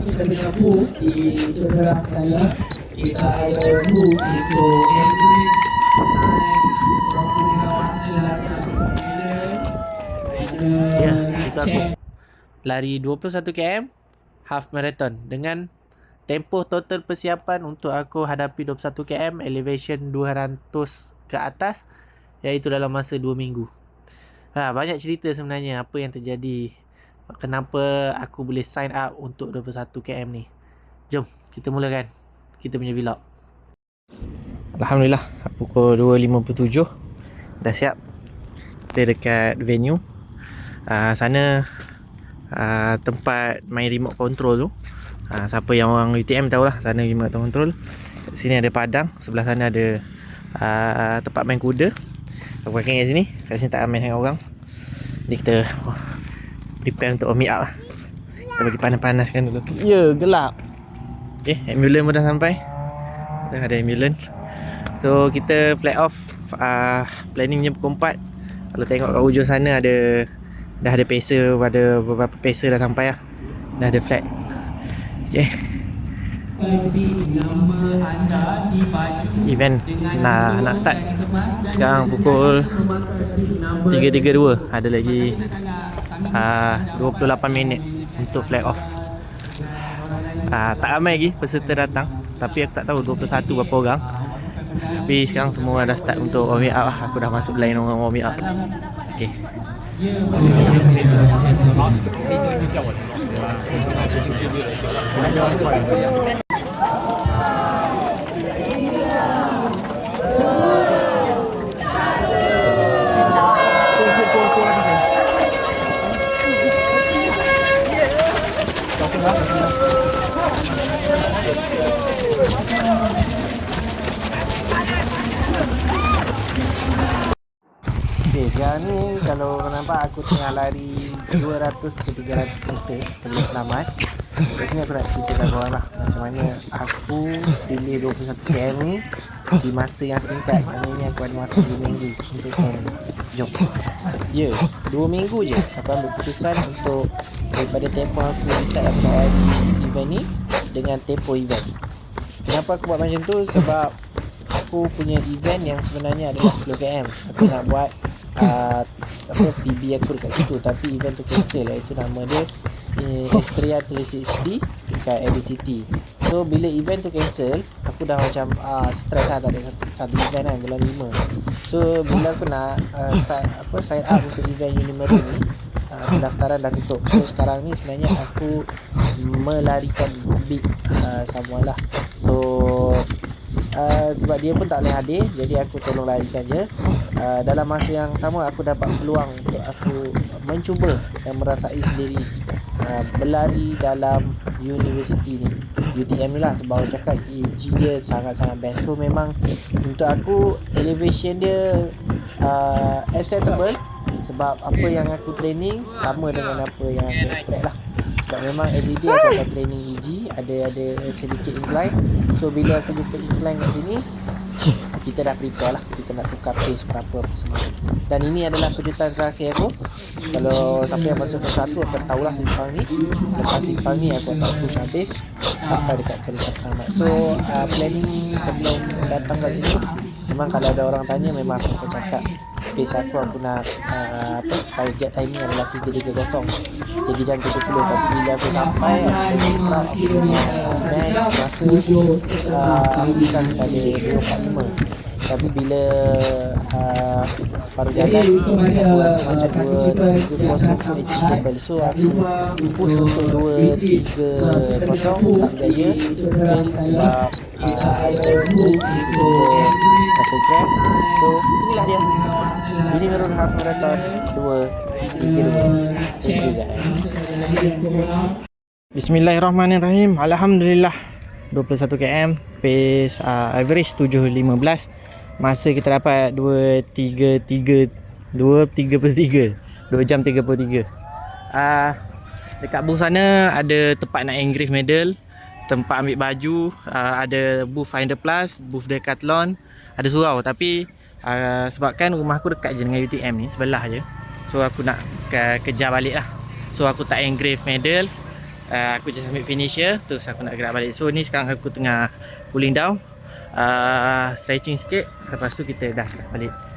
kita punya booth di saudara sekalian. Kita ada booth untuk every time orang punya masa latihan Ya, itu aku lari 21 km half marathon dengan tempoh total persiapan untuk aku hadapi 21 km elevation 200 ke atas, iaitu dalam masa 2 minggu. Banyak cerita sebenarnya apa yang terjadi, kenapa aku boleh sign up untuk 21 km ni. Jom kita mulakan kita punya vlog. Alhamdulillah, pukul 2.57 dah siap. Kita dekat venue. Sana tempat main remote control tu. Siapa yang orang UTM tahulah, sana remote control. Sini ada padang, sebelah sana ada tempat main kuda. Aku pakai kat sini. Kat sini tak ramai sangat orang. Ni kita prepare untuk warm up lah. Kita bagi panas-panaskan dulu. Ya, gelap. Okay, ambulans pun dah sampai. Dah ada ambulans. So kita flag off. Planningnya pukul 4. Kalau tengok kat hujung sana dah ada pacer, ada beberapa pacer dah sampai lah. Dah ada flag. Okay. Event nak start sekarang pukul 3.32. Ada lagi 28 minit untuk flag off. Tak ramai lagi peserta datang, tapi aku tak tahu 21 berapa orang. Tapi sekarang semua dah start untuk warm up lah. Aku dah masuk line orang warm up. Okay. Okay, sekarang ni kalau nampak aku tengah lari 200 ke 300 meter sebelum penamat. Kat sini aku nak ceritakan korang lah macam mana aku pilih 21 km ni di masa yang singkat. Maknanya aku ada masa 2 minggu untuk training. Jom. Ya, 2 minggu je aku ambil keputusan untuk daripada tempoh aku decide aku nak lari event ni dengan tempoh event. Kenapa aku buat macam tu? Sebab aku punya event yang sebenarnya adalah 10 km. Aku nak buat PB aku dekat situ, tapi event tu cancel, iaitu nama dia Xperia 360 dekat ABCT. So bila event tu cancel, aku dah macam stress lah, tak ada satu event kan bulan 5. So bila aku nak sign up untuk event Unimeru ni, pendaftaran dah tutup. So sekarang ni sebenarnya aku melarikan big Samuel lah. So sebab dia pun tak boleh hadir, jadi aku tolong larikan je. Dalam masa yang sama aku dapat peluang untuk aku mencuba dan merasai sendiri berlari dalam universiti ni, UTM ni lah. Sebab orang cakap AG dia sangat-sangat best. So memang untuk aku elevation dia acceptable, sebab apa yang aku training sama dengan apa yang aku expect lah. Sebab memang everyday aku akan training EG, ada sedikit incline. So bila aku jumpa incline kat sini, kita dah prepare lah, kita nak tukar pace berapa semua. Dan ini adalah kejutan terakhir aku. Kalau siapa yang masuk ke satu akan tahulah simpang ni. Lepas simpang ni aku akan push habis sampai dekat kereta penamat. So planning sebelum datang kat sini, memang kalau ada orang tanya, memang aku akan cakap pace aku nak target timing adalah 3.30 jadi jam 70. Tapi bila aku sampai, aku berharap aku punya band masa aku bukan pada 2.45. Tapi bila separuh jalan, aku rasa macam 2.30 achievable. So aku push untuk 2.30 tak berjaya, fail sebab rasa cramp. So inilah dia Unimeru half marathon 2.32. Thank you guys. Bismillahirrahmanirrahim. Alhamdulillah 21 km, pace average 7.15. Masa kita dapat 2.33, 2 jam 33. Dekat booth sana ada tempat nak engrave medal, tempat ambil baju, ada booth Finder Plus, booth Decathlon, ada surau. Tapi sebabkan rumah aku dekat je dengan UTM ni, sebelah je, so aku nak kejar balik lah. So aku tak engrave medal. Aku just ambil finisher, terus aku nak gerak balik. So ni sekarang aku tengah cooling down, stretching sikit, lepas tu kita dah balik.